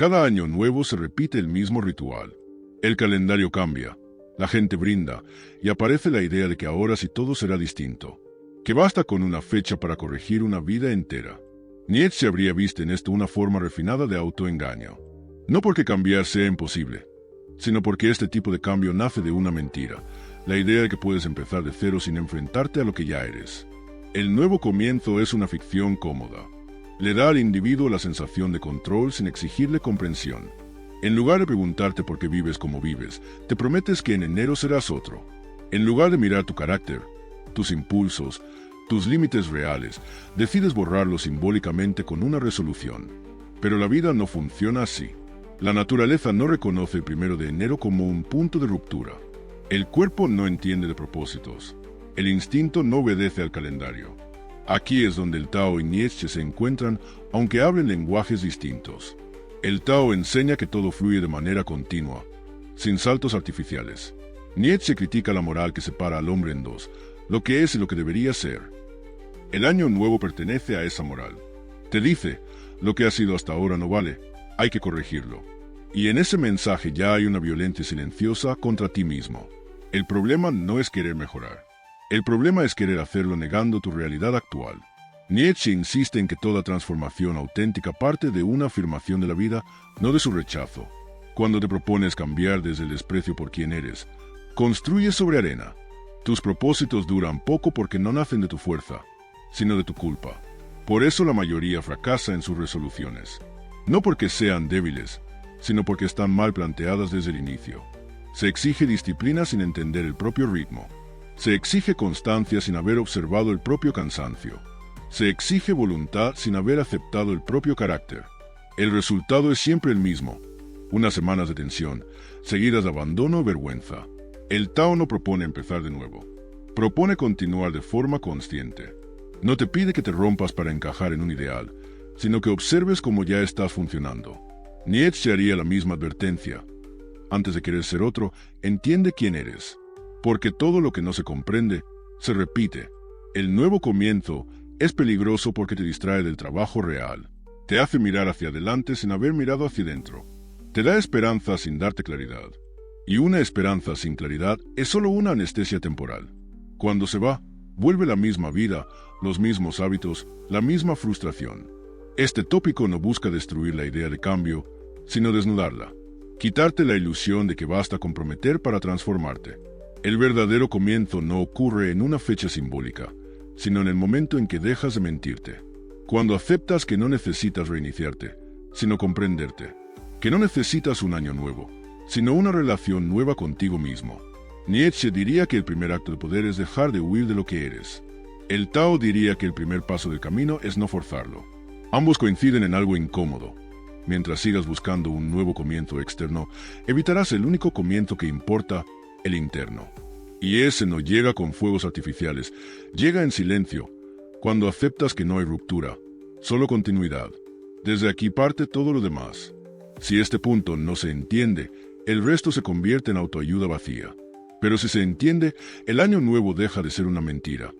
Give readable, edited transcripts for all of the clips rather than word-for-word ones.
Cada año nuevo se repite el mismo ritual. El calendario cambia, la gente brinda, y aparece la idea de que ahora sí todo será distinto, que basta con una fecha para corregir una vida entera. Nietzsche habría visto en esto una forma refinada de autoengaño. No porque cambiar sea imposible, sino porque este tipo de cambio nace de una mentira, la idea de que puedes empezar de cero sin enfrentarte a lo que ya eres. El nuevo comienzo es una ficción cómoda. Le da al individuo la sensación de control sin exigirle comprensión. En lugar de preguntarte por qué vives como vives, te prometes que en enero serás otro. En lugar de mirar tu carácter, tus impulsos, tus límites reales, decides borrarlos simbólicamente con una resolución. Pero la vida no funciona así. La naturaleza no reconoce el 1 de enero como un punto de ruptura. El cuerpo no entiende de propósitos. El instinto no obedece al calendario. Aquí es donde el Tao y Nietzsche se encuentran, aunque hablen lenguajes distintos. El Tao enseña que todo fluye de manera continua, sin saltos artificiales. Nietzsche critica la moral que separa al hombre en dos, lo que es y lo que debería ser. El año nuevo pertenece a esa moral. Te dice, lo que ha sido hasta ahora no vale, hay que corregirlo. Y en ese mensaje ya hay una violencia silenciosa contra ti mismo. El problema no es querer mejorar. El problema es querer hacerlo negando tu realidad actual. Nietzsche insiste en que toda transformación auténtica parte de una afirmación de la vida, no de su rechazo. Cuando te propones cambiar desde el desprecio por quien eres, construyes sobre arena. Tus propósitos duran poco porque no nacen de tu fuerza, sino de tu culpa. Por eso la mayoría fracasa en sus resoluciones. No porque sean débiles, sino porque están mal planteadas desde el inicio. Se exige disciplina sin entender el propio ritmo. Se exige constancia sin haber observado el propio cansancio. Se exige voluntad sin haber aceptado el propio carácter. El resultado es siempre el mismo. Unas semanas de tensión, seguidas de abandono o vergüenza. El Tao no propone empezar de nuevo. Propone continuar de forma consciente. No te pide que te rompas para encajar en un ideal, sino que observes cómo ya estás funcionando. Nietzsche haría la misma advertencia. Antes de querer ser otro, entiende quién eres. Porque todo lo que no se comprende, se repite. El nuevo comienzo es peligroso porque te distrae del trabajo real. Te hace mirar hacia adelante sin haber mirado hacia dentro. Te da esperanza sin darte claridad. Y una esperanza sin claridad es solo una anestesia temporal. Cuando se va, vuelve la misma vida, los mismos hábitos, la misma frustración. Este tópico no busca destruir la idea de cambio, sino desnudarla. Quitarte la ilusión de que basta con prometer para transformarte. El verdadero comienzo no ocurre en una fecha simbólica, sino en el momento en que dejas de mentirte. Cuando aceptas que no necesitas reiniciarte, sino comprenderte. Que no necesitas un año nuevo, sino una relación nueva contigo mismo. Nietzsche diría que el primer acto de poder es dejar de huir de lo que eres. El Tao diría que el primer paso del camino es no forzarlo. Ambos coinciden en algo incómodo. Mientras sigas buscando un nuevo comienzo externo, evitarás el único comienzo que importa, el interno. Y ese no llega con fuegos artificiales, llega en silencio, cuando aceptas que no hay ruptura, solo continuidad. Desde aquí parte todo lo demás. Si este punto no se entiende, el resto se convierte en autoayuda vacía. Pero si se entiende, el año nuevo deja de ser una mentira,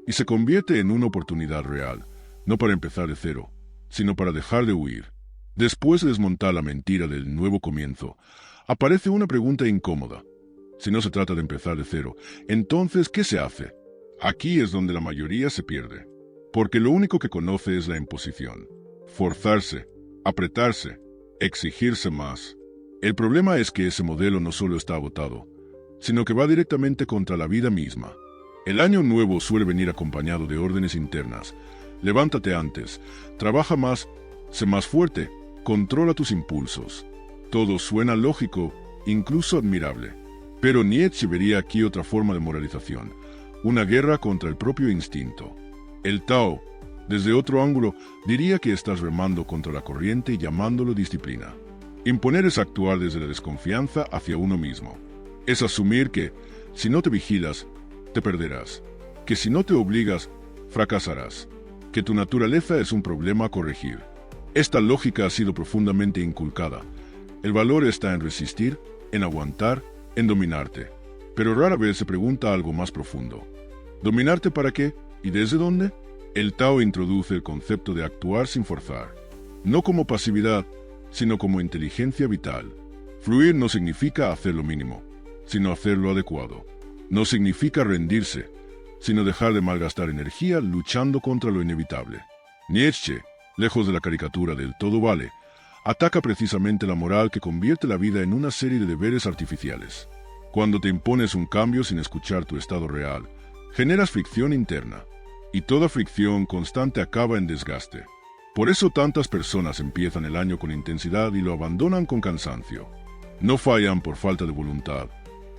y se convierte en una oportunidad real, no para empezar de cero, sino para dejar de huir. Después de desmontar la mentira del nuevo comienzo, aparece una pregunta incómoda. Si no se trata de empezar de cero, entonces, ¿qué se hace? Aquí es donde la mayoría se pierde, porque lo único que conoce es la imposición. Forzarse, apretarse, exigirse más. El problema es que ese modelo no solo está agotado, sino que va directamente contra la vida misma. El año nuevo suele venir acompañado de órdenes internas. Levántate antes, trabaja más, sé más fuerte, controla tus impulsos. Todo suena lógico, incluso admirable. Pero Nietzsche vería aquí otra forma de moralización, una guerra contra el propio instinto. El Tao, desde otro ángulo, diría que estás remando contra la corriente y llamándolo disciplina. Imponer es actuar desde la desconfianza hacia uno mismo. Es asumir que, si no te vigilas, te perderás. Que si no te obligas, fracasarás. Que tu naturaleza es un problema a corregir. Esta lógica ha sido profundamente inculcada. El valor está en resistir, en aguantar, en dominarte. Pero rara vez se pregunta algo más profundo. ¿Dominarte para qué? ¿Y desde dónde? El Tao introduce el concepto de actuar sin forzar. No como pasividad, sino como inteligencia vital. Fluir no significa hacer lo mínimo, sino hacer lo adecuado. No significa rendirse, sino dejar de malgastar energía luchando contra lo inevitable. Nietzsche, lejos de la caricatura del todo vale, ataca precisamente la moral que convierte la vida en una serie de deberes artificiales. Cuando te impones un cambio sin escuchar tu estado real, generas fricción interna, y toda fricción constante acaba en desgaste. Por eso tantas personas empiezan el año con intensidad y lo abandonan con cansancio. No fallan por falta de voluntad,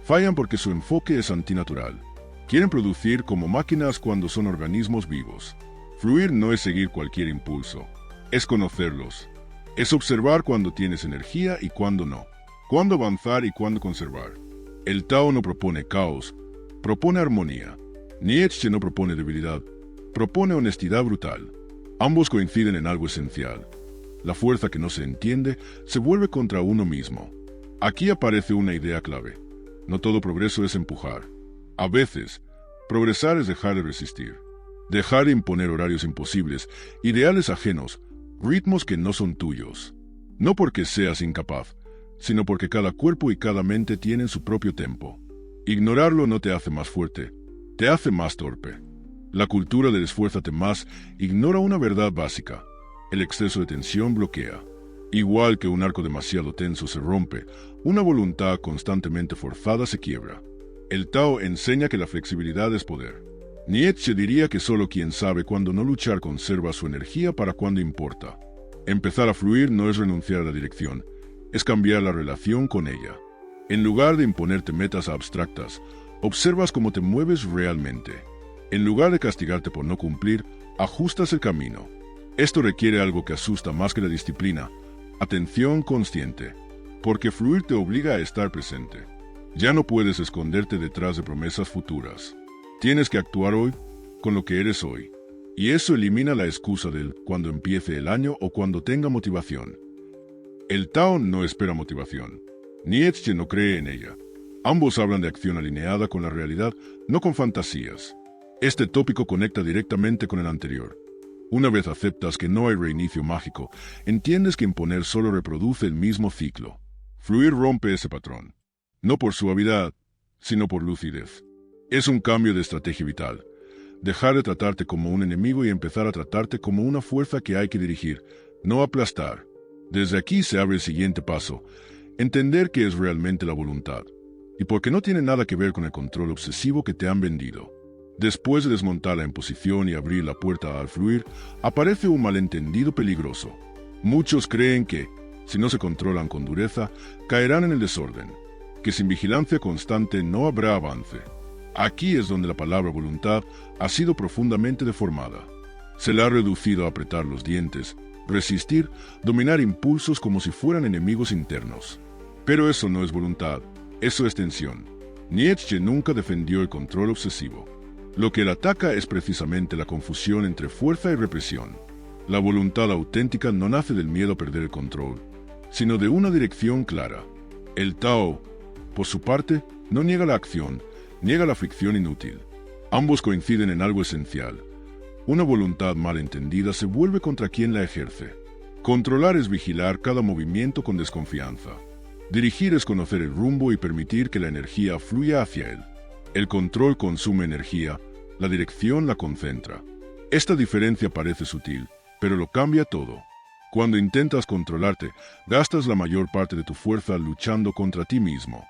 fallan porque su enfoque es antinatural. Quieren producir como máquinas cuando son organismos vivos. Fluir no es seguir cualquier impulso, es conocerlos. Es observar cuándo tienes energía y cuándo no, cuándo avanzar y cuándo conservar. El Tao no propone caos, propone armonía. Nietzsche no propone debilidad, propone honestidad brutal. Ambos coinciden en algo esencial. La fuerza que no se entiende se vuelve contra uno mismo. Aquí aparece una idea clave. No todo progreso es empujar. A veces, progresar es dejar de resistir. Dejar de imponer horarios imposibles, ideales ajenos, ritmos que no son tuyos. No porque seas incapaz, sino porque cada cuerpo y cada mente tienen su propio tempo. Ignorarlo no te hace más fuerte, te hace más torpe. La cultura del esfuérzate más ignora una verdad básica. El exceso de tensión bloquea. Igual que un arco demasiado tenso se rompe, una voluntad constantemente forzada se quiebra. El Tao enseña que la flexibilidad es poder. Nietzsche diría que solo quien sabe cuándo no luchar conserva su energía para cuando importa. Empezar a fluir no es renunciar a la dirección, es cambiar la relación con ella. En lugar de imponerte metas abstractas, observas cómo te mueves realmente. En lugar de castigarte por no cumplir, ajustas el camino. Esto requiere algo que asusta más que la disciplina: atención consciente. Porque fluir te obliga a estar presente. Ya no puedes esconderte detrás de promesas futuras. Tienes que actuar hoy con lo que eres hoy. Y eso elimina la excusa del cuando empiece el año o cuando tenga motivación. El Tao no espera motivación. Nietzsche no cree en ella. Ambos hablan de acción alineada con la realidad, no con fantasías. Este tópico conecta directamente con el anterior. Una vez aceptas que no hay reinicio mágico, entiendes que imponer solo reproduce el mismo ciclo. Fluir rompe ese patrón. No por suavidad, sino por lucidez. Es un cambio de estrategia vital. Dejar de tratarte como un enemigo y empezar a tratarte como una fuerza que hay que dirigir, no aplastar. Desde aquí se abre el siguiente paso: entender qué es realmente la voluntad, y porque no tiene nada que ver con el control obsesivo que te han vendido. Después de desmontar la imposición y abrir la puerta al fluir, aparece un malentendido peligroso. Muchos creen que, si no se controlan con dureza, caerán en el desorden, que sin vigilancia constante no habrá avance. Aquí es donde la palabra voluntad ha sido profundamente deformada. Se la ha reducido a apretar los dientes, resistir, dominar impulsos como si fueran enemigos internos. Pero eso no es voluntad, eso es tensión. Nietzsche nunca defendió el control obsesivo. Lo que él ataca es precisamente la confusión entre fuerza y represión. La voluntad auténtica no nace del miedo a perder el control, sino de una dirección clara. El Tao, por su parte, no niega la acción, niega la fricción inútil. Ambos coinciden en algo esencial. Una voluntad mal entendida se vuelve contra quien la ejerce. Controlar es vigilar cada movimiento con desconfianza. Dirigir es conocer el rumbo y permitir que la energía fluya hacia él. El control consume energía, la dirección la concentra. Esta diferencia parece sutil, pero lo cambia todo. Cuando intentas controlarte, gastas la mayor parte de tu fuerza luchando contra ti mismo.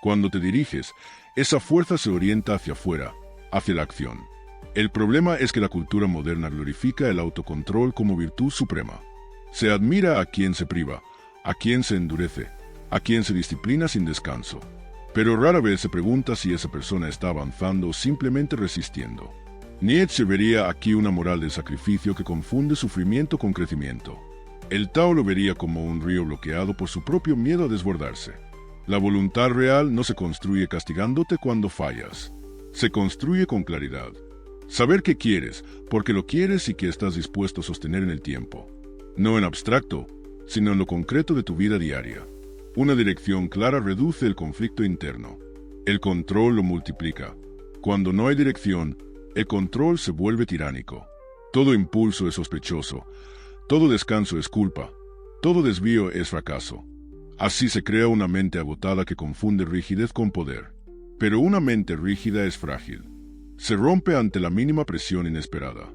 Cuando te diriges, esa fuerza se orienta hacia afuera, hacia la acción. El problema es que la cultura moderna glorifica el autocontrol como virtud suprema. Se admira a quien se priva, a quien se endurece, a quien se disciplina sin descanso. Pero rara vez se pregunta si esa persona está avanzando o simplemente resistiendo. Nietzsche vería aquí una moral del sacrificio que confunde sufrimiento con crecimiento. El Tao lo vería como un río bloqueado por su propio miedo a desbordarse. La voluntad real no se construye castigándote cuando fallas. Se construye con claridad. Saber qué quieres, porque lo quieres y que estás dispuesto a sostener en el tiempo. No en abstracto, sino en lo concreto de tu vida diaria. Una dirección clara reduce el conflicto interno. El control lo multiplica. Cuando no hay dirección, el control se vuelve tiránico. Todo impulso es sospechoso. Todo descanso es culpa. Todo desvío es fracaso. Así se crea una mente agotada que confunde rigidez con poder. Pero una mente rígida es frágil. Se rompe ante la mínima presión inesperada.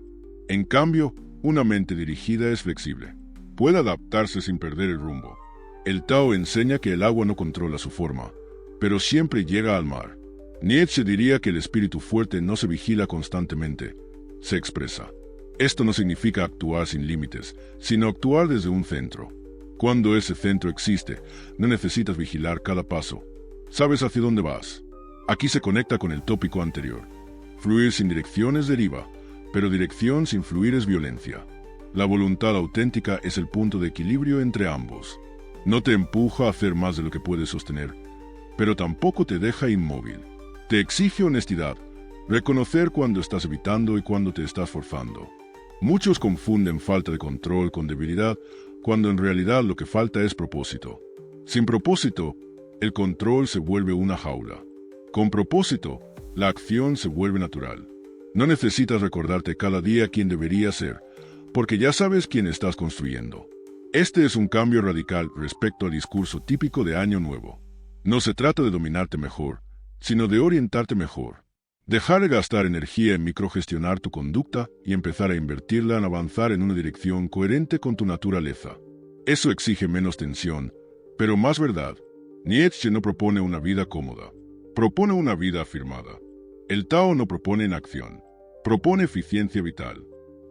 En cambio, una mente dirigida es flexible. Puede adaptarse sin perder el rumbo. El Tao enseña que el agua no controla su forma, pero siempre llega al mar. Nietzsche diría que el espíritu fuerte no se vigila constantemente, se expresa. Esto no significa actuar sin límites, sino actuar desde un centro. Cuando ese centro existe, no necesitas vigilar cada paso. Sabes hacia dónde vas. Aquí se conecta con el tópico anterior. Fluir sin dirección es deriva, pero dirección sin fluir es violencia. La voluntad auténtica es el punto de equilibrio entre ambos. No te empuja a hacer más de lo que puedes sostener, pero tampoco te deja inmóvil. Te exige honestidad, reconocer cuando estás evitando y cuando te estás forzando. Muchos confunden falta de control con debilidad, cuando en realidad lo que falta es propósito. Sin propósito, el control se vuelve una jaula. Con propósito, la acción se vuelve natural. No necesitas recordarte cada día quién deberías ser, porque ya sabes quién estás construyendo. Este es un cambio radical respecto al discurso típico de Año Nuevo. No se trata de dominarte mejor, sino de orientarte mejor. Dejar de gastar energía en microgestionar tu conducta y empezar a invertirla en avanzar en una dirección coherente con tu naturaleza. Eso exige menos tensión, pero más verdad. Nietzsche no propone una vida cómoda, propone una vida afirmada. El Tao no propone inacción, propone eficiencia vital.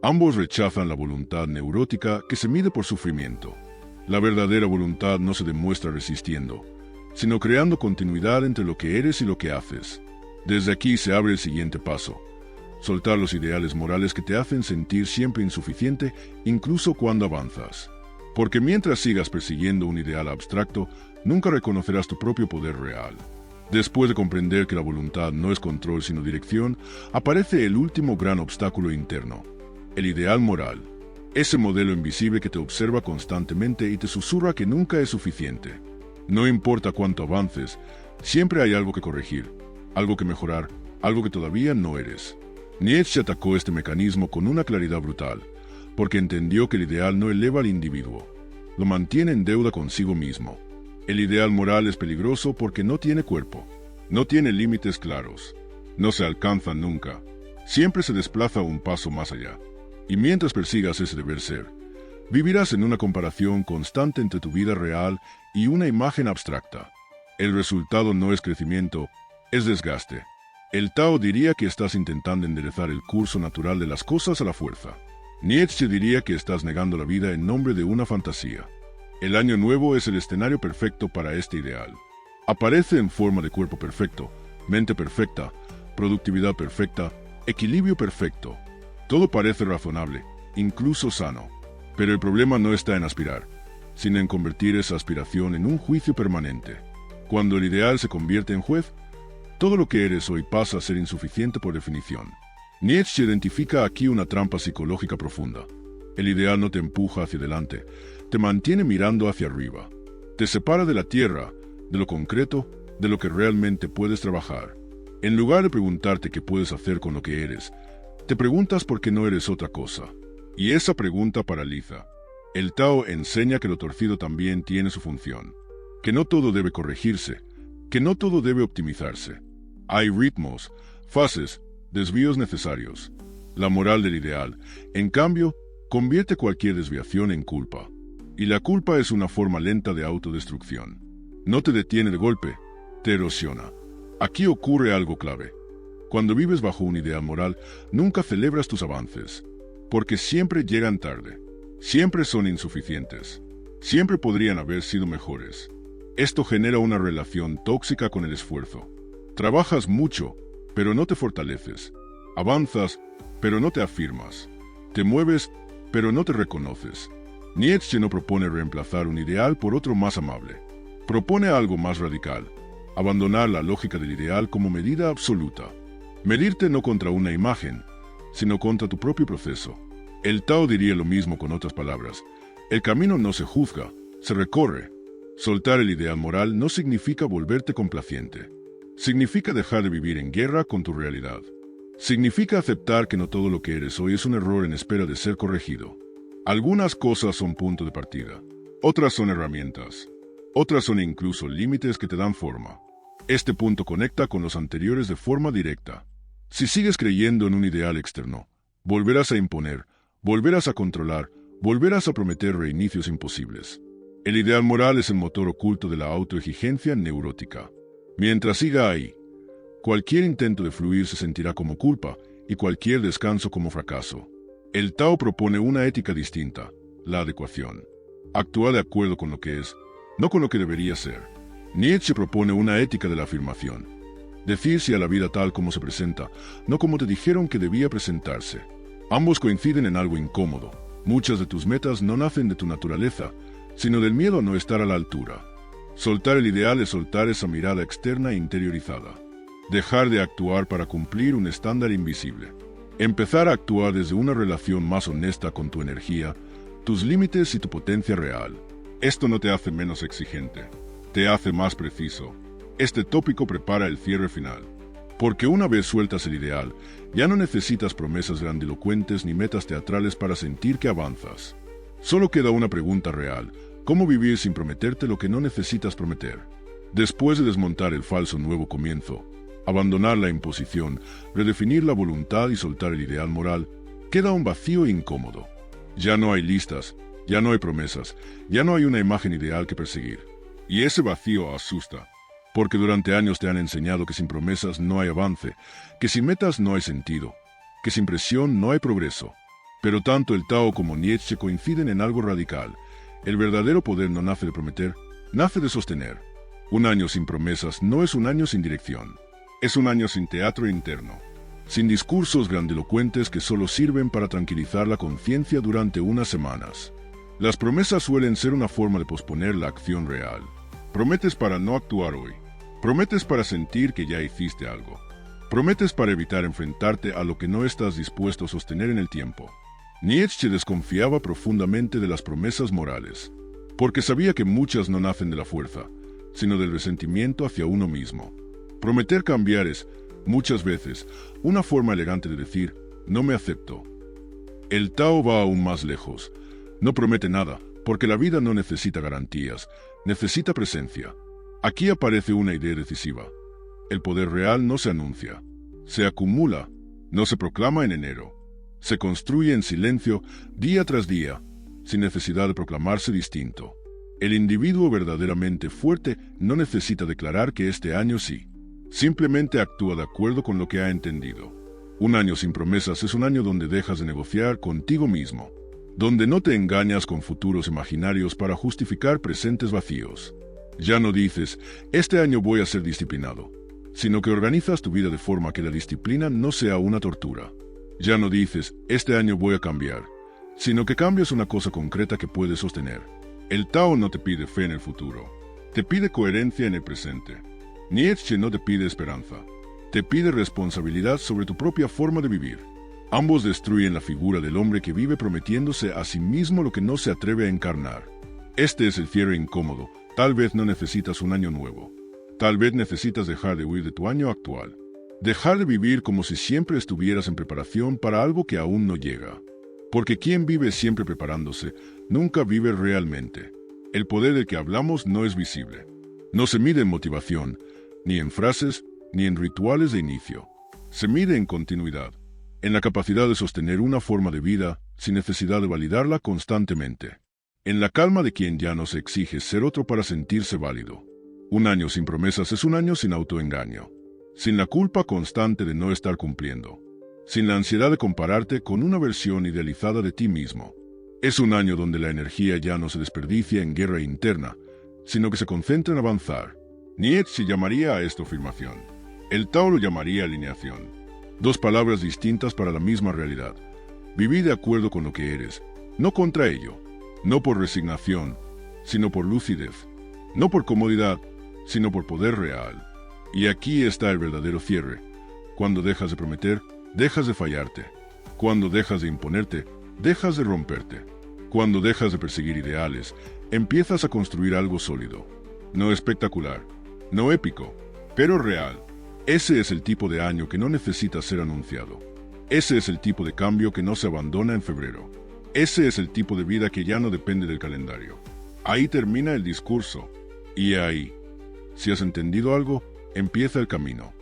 Ambos rechazan la voluntad neurótica que se mide por sufrimiento. La verdadera voluntad no se demuestra resistiendo, sino creando continuidad entre lo que eres y lo que haces. Desde aquí se abre el siguiente paso: soltar los ideales morales que te hacen sentir siempre insuficiente, incluso cuando avanzas. Porque mientras sigas persiguiendo un ideal abstracto, nunca reconocerás tu propio poder real. Después de comprender que la voluntad no es control sino dirección, aparece el último gran obstáculo interno: el ideal moral. Ese modelo invisible que te observa constantemente y te susurra que nunca es suficiente. No importa cuánto avances, siempre hay algo que corregir, algo que mejorar, algo que todavía no eres. Nietzsche atacó este mecanismo con una claridad brutal, porque entendió que el ideal no eleva al individuo, lo mantiene en deuda consigo mismo. El ideal moral es peligroso porque no tiene cuerpo, no tiene límites claros, no se alcanza nunca, siempre se desplaza un paso más allá. Y mientras persigas ese deber ser, vivirás en una comparación constante entre tu vida real y una imagen abstracta. El resultado no es crecimiento, es desgaste. El Tao diría que estás intentando enderezar el curso natural de las cosas a la fuerza. Nietzsche diría que estás negando la vida en nombre de una fantasía. El Año Nuevo es el escenario perfecto para este ideal. Aparece en forma de cuerpo perfecto, mente perfecta, productividad perfecta, equilibrio perfecto. Todo parece razonable, incluso sano. Pero el problema no está en aspirar, sino en convertir esa aspiración en un juicio permanente. Cuando el ideal se convierte en juez, todo lo que eres hoy pasa a ser insuficiente por definición. Nietzsche identifica aquí una trampa psicológica profunda. El ideal no te empuja hacia adelante, te mantiene mirando hacia arriba. Te separa de la tierra, de lo concreto, de lo que realmente puedes trabajar. En lugar de preguntarte qué puedes hacer con lo que eres, te preguntas por qué no eres otra cosa. Y esa pregunta paraliza. El Tao enseña que lo torcido también tiene su función, que no todo debe corregirse, que no todo debe optimizarse. Hay ritmos, fases, desvíos necesarios. La moral del ideal, en cambio, convierte cualquier desviación en culpa. Y la culpa es una forma lenta de autodestrucción. No te detiene de golpe, te erosiona. Aquí ocurre algo clave. Cuando vives bajo un ideal moral, nunca celebras tus avances, porque siempre llegan tarde, siempre son insuficientes, siempre podrían haber sido mejores. Esto genera una relación tóxica con el esfuerzo. Trabajas mucho, pero no te fortaleces. Avanzas, pero no te afirmas. Te mueves, pero no te reconoces. Nietzsche no propone reemplazar un ideal por otro más amable. Propone algo más radical: abandonar la lógica del ideal como medida absoluta. Medirte no contra una imagen, sino contra tu propio proceso. El Tao diría lo mismo con otras palabras: el camino no se juzga, se recorre. Soltar el ideal moral no significa volverte complaciente. Significa dejar de vivir en guerra con tu realidad. Significa aceptar que no todo lo que eres hoy es un error en espera de ser corregido. Algunas cosas son punto de partida. Otras son herramientas. Otras son incluso límites que te dan forma. Este punto conecta con los anteriores de forma directa. Si sigues creyendo en un ideal externo, volverás a imponer, volverás a controlar, volverás a prometer reinicios imposibles. El ideal moral es el motor oculto de la autoexigencia neurótica. Mientras siga ahí, cualquier intento de fluir se sentirá como culpa y cualquier descanso como fracaso. El Tao propone una ética distinta, la adecuación. Actúa de acuerdo con lo que es, no con lo que debería ser. Nietzsche propone una ética de la afirmación. Decir sí a la vida tal como se presenta, no como te dijeron que debía presentarse. Ambos coinciden en algo incómodo. Muchas de tus metas no nacen de tu naturaleza, sino del miedo a no estar a la altura. Soltar el ideal es soltar esa mirada externa e interiorizada. Dejar de actuar para cumplir un estándar invisible. Empezar a actuar desde una relación más honesta con tu energía, tus límites y tu potencia real. Esto no te hace menos exigente, te hace más preciso. Este tópico prepara el cierre final. Porque una vez sueltas el ideal, ya no necesitas promesas grandilocuentes ni metas teatrales para sentir que avanzas. Solo queda una pregunta real: ¿cómo vivir sin prometerte lo que no necesitas prometer? Después de desmontar el falso nuevo comienzo, abandonar la imposición, redefinir la voluntad y soltar el ideal moral, queda un vacío incómodo. Ya no hay listas, ya no hay promesas, ya no hay una imagen ideal que perseguir. Y ese vacío asusta, porque durante años te han enseñado que sin promesas no hay avance, que sin metas no hay sentido, que sin presión no hay progreso. Pero tanto el Tao como Nietzsche coinciden en algo radical. El verdadero poder no nace de prometer, nace de sostener. Un año sin promesas no es un año sin dirección. Es un año sin teatro interno, sin discursos grandilocuentes que solo sirven para tranquilizar la conciencia durante unas semanas. Las promesas suelen ser una forma de posponer la acción real. Prometes para no actuar hoy. Prometes para sentir que ya hiciste algo. Prometes para evitar enfrentarte a lo que no estás dispuesto a sostener en el tiempo. Nietzsche desconfiaba profundamente de las promesas morales, porque sabía que muchas no nacen de la fuerza, sino del resentimiento hacia uno mismo. Prometer cambiar es, muchas veces, una forma elegante de decir: no me acepto. El Tao va aún más lejos. No promete nada, porque la vida no necesita garantías, necesita presencia. Aquí aparece una idea decisiva. El poder real no se anuncia, se acumula, no se proclama en enero. Se construye en silencio, día tras día, sin necesidad de proclamarse distinto. El individuo verdaderamente fuerte no necesita declarar que este año sí. Simplemente actúa de acuerdo con lo que ha entendido. Un año sin promesas es un año donde dejas de negociar contigo mismo, donde no te engañas con futuros imaginarios para justificar presentes vacíos. Ya no dices: este año voy a ser disciplinado, sino que organizas tu vida de forma que la disciplina no sea una tortura. Ya no dices: este año voy a cambiar, sino que cambias una cosa concreta que puedes sostener. El Tao no te pide fe en el futuro, te pide coherencia en el presente. Nietzsche no te pide esperanza, te pide responsabilidad sobre tu propia forma de vivir. Ambos destruyen la figura del hombre que vive prometiéndose a sí mismo lo que no se atreve a encarnar. Este es el cierre incómodo. Tal vez no necesitas un año nuevo. Tal vez necesitas dejar de huir de tu año actual. Dejar de vivir como si siempre estuvieras en preparación para algo que aún no llega. Porque quien vive siempre preparándose, nunca vive realmente. El poder del que hablamos no es visible. No se mide en motivación, ni en frases, ni en rituales de inicio. Se mide en continuidad, en la capacidad de sostener una forma de vida sin necesidad de validarla constantemente. En la calma de quien ya no se exige ser otro para sentirse válido. Un año sin promesas es un año sin autoengaño, sin la culpa constante de no estar cumpliendo, sin la ansiedad de compararte con una versión idealizada de ti mismo. Es un año donde la energía ya no se desperdicia en guerra interna, sino que se concentra en avanzar. Nietzsche llamaría a esto afirmación. El Tao lo llamaría alineación. Dos palabras distintas para la misma realidad. Vivir de acuerdo con lo que eres, no contra ello. No por resignación, sino por lucidez. No por comodidad, sino por poder real. Y aquí está el verdadero cierre. Cuando dejas de prometer, dejas de fallarte. Cuando dejas de imponerte, dejas de romperte. Cuando dejas de perseguir ideales, empiezas a construir algo sólido. No espectacular, no épico, pero real. Ese es el tipo de año que no necesita ser anunciado. Ese es el tipo de cambio que no se abandona en febrero. Ese es el tipo de vida que ya no depende del calendario. Ahí termina el discurso. Y ahí, si has entendido algo, empieza el camino.